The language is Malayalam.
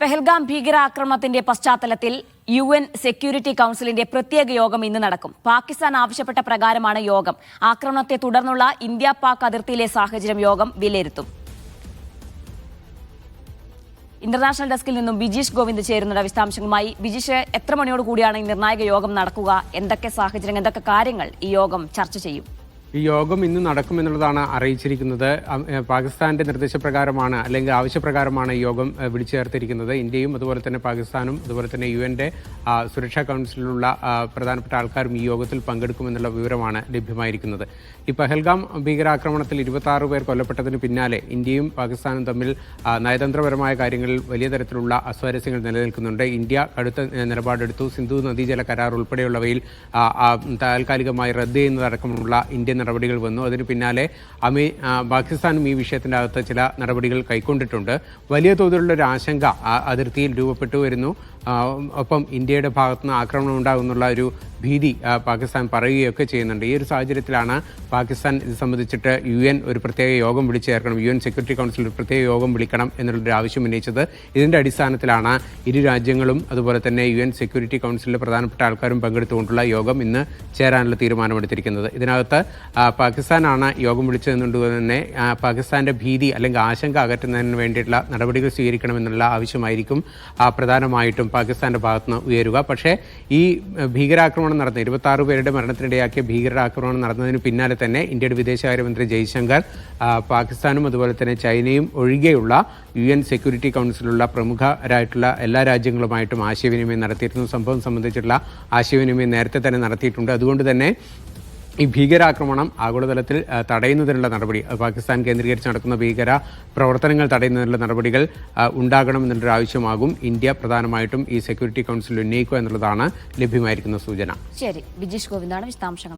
പെഹൽഗാം ഭീകരാക്രമണത്തിന്റെ പശ്ചാത്തലത്തിൽ UN സെക്യൂരിറ്റി കൌൺസിലിന്റെ പ്രത്യേക യോഗം ഇന്ന് നടക്കും. പാകിസ്ഥാൻ ആവശ്യപ്പെട്ട പ്രകാരമാണ് യോഗം. ആക്രമണത്തെ തുടർന്നുള്ള ഇന്ത്യ-പാക് അതിർത്തിയിലെ സാഹചര്യം യോഗം വിലയിരുത്തും. ഇന്റർനാഷണൽ ഡെസ്കിൽ നിന്നും ബിജീഷ് ഗോവിന്ദ് ചേരുന്നുണ്ട് വിശദാംശങ്ങളുമായി. ബിജീഷ്, എത്ര മണിയോട് കൂടിയാണ് ഈ നിർണായക യോഗം നടക്കുക? എന്തൊക്കെ സാഹചര്യങ്ങൾ, എന്തൊക്കെ കാര്യങ്ങൾ ഈ യോഗം ചർച്ച ചെയ്യും? ഈ യോഗം ഇന്ന് നടക്കുമെന്നുള്ളതാണ് അറിയിച്ചിരിക്കുന്നത്. പാകിസ്ഥാന്റെ നിർദ്ദേശപ്രകാരമാണ് അല്ലെങ്കിൽ ആവശ്യപ്രകാരമാണ് ഈ യോഗം വിളിച്ചു ചേർത്തിരിക്കുന്നത്. ഇന്ത്യയും അതുപോലെ തന്നെ പാകിസ്ഥാനും അതുപോലെ തന്നെ UN സുരക്ഷാ കൗൺസിലിലുള്ള പ്രധാനപ്പെട്ട ആൾക്കാരും ഈ യോഗത്തിൽ പങ്കെടുക്കുമെന്നുള്ള വിവരമാണ് ലഭ്യമായിരിക്കുന്നത്. ഈ പെഹൽഗാം ഭീകരാക്രമണത്തിൽ 26 പേർ കൊല്ലപ്പെട്ടതിന് പിന്നാലെ ഇന്ത്യയും പാകിസ്ഥാനും തമ്മിൽ നയതന്ത്രപരമായ കാര്യങ്ങളിൽ വലിയ തരത്തിലുള്ള അസ്വാരസ്യങ്ങൾ നിലനിൽക്കുന്നുണ്ട്. ഇന്ത്യ കടുത്ത നിലപാടെടുത്തു. സിന്ധു നദീജല കരാർ ഉൾപ്പെടെയുള്ളവയിൽ താൽക്കാലികമായി റദ്ദ് ചെയ്യുന്നതടക്കമുള്ള ഇന്ത്യൻ നടപടികൾ വന്നു. അതിന് പിന്നാലെ പാകിസ്ഥാനും ഈ വിഷയത്തിന്റെ അകത്ത് ചില നടപടികൾ കൈക്കൊണ്ടിട്ടുണ്ട്. വലിയ തോതിലുള്ള ഒരു ആശങ്ക അതിർത്തിയിൽ രൂപപ്പെട്ടു വരുന്നു. ഒപ്പം ഇന്ത്യയുടെ ഭാഗത്തുനിന്ന് ആക്രമണം ഉണ്ടാകുന്നുള്ള ഒരു ഭീതി പാകിസ്ഥാൻ പറയുകയൊക്കെ ചെയ്യുന്നുണ്ട്. ഈ ഒരു സാഹചര്യത്തിലാണ് പാകിസ്ഥാൻ ഇത് സംബന്ധിച്ചിട്ട് UN ഒരു പ്രത്യേക യോഗം വിളിച്ചു ചേർക്കണം, UN സെക്യൂരിറ്റി കൗൺസിൽ ഒരു പ്രത്യേക യോഗം വിളിക്കണം എന്നുള്ളൊരു ആവശ്യം ഉന്നയിച്ചത്. ഇതിന്റെ അടിസ്ഥാനത്തിലാണ് ഇരു രാജ്യങ്ങളും അതുപോലെ തന്നെ UN സെക്യൂരിറ്റി കൗൺസിലിലെ പ്രധാനപ്പെട്ട ആൾക്കാരും പങ്കെടുത്തുകൊണ്ടുള്ള യോഗം ഇന്ന് ചേരാനുള്ള തീരുമാനമെടുത്തിരിക്കുന്നത്. ഇതിനകത്ത് പാകിസ്ഥാനാണ് യോഗം വിളിച്ചതെന്നുകൊണ്ട് തന്നെ പാകിസ്ഥാന്റെ ഭീതി അല്ലെങ്കിൽ ആശങ്ക അകറ്റുന്നതിന് വേണ്ടിയിട്ടുള്ള നടപടികൾ സ്വീകരിക്കണമെന്നുള്ള ആവശ്യമായിരിക്കും പ്രധാനമായിട്ടും പാകിസ്ഥാന്റെ ഭാഗത്തുനിന്ന് ഉയരുക. പക്ഷേ ഈ ഭീകരാക്രമണം നടന്ന 26 പേരുടെ മരണത്തിനിടയാക്കിയ ഭീകരാക്രമണം നടന്നതിന് പിന്നാലെ തന്നെ ഇന്ത്യയുടെ വിദേശകാര്യമന്ത്രി ജയ്ശങ്കർ പാകിസ്ഥാനും അതുപോലെ തന്നെ ചൈനയും ഒഴികെയുള്ള UN സെക്യൂരിറ്റി കൗൺസിലുള്ള പ്രമുഖരായിട്ടുള്ള എല്ലാ രാജ്യങ്ങളുമായിട്ടും ആശയവിനിമയം നടത്തിയിരുന്നു. സംഭവം സംബന്ധിച്ചുള്ള ആശയവിനിമയം നേരത്തെ തന്നെ നടത്തിയിട്ടുണ്ട്. അതുകൊണ്ട് തന്നെ ഈ ഭീകരാക്രമണം ആഗോളതലത്തിൽ തടയുന്നതിനുള്ള നടപടി, പാകിസ്ഥാൻ കേന്ദ്രീകരിച്ച് നടക്കുന്ന ഭീകര പ്രവർത്തനങ്ങൾ തടയുന്നതിനുള്ള നടപടികൾ ഉണ്ടാകണമെന്നുള്ളൊരു ആവശ്യമാകും ഇന്ത്യ പ്രധാനമായിട്ടും ഈ സെക്യൂരിറ്റി കൗൺസിൽ ഉന്നയിക്കുക എന്നുള്ളതാണ് ലഭ്യമായിരിക്കുന്ന സൂചന. ശരി, ബിജീഷ് ഗോവിന്ദാണ് വിശദാംശങ്ങൾ.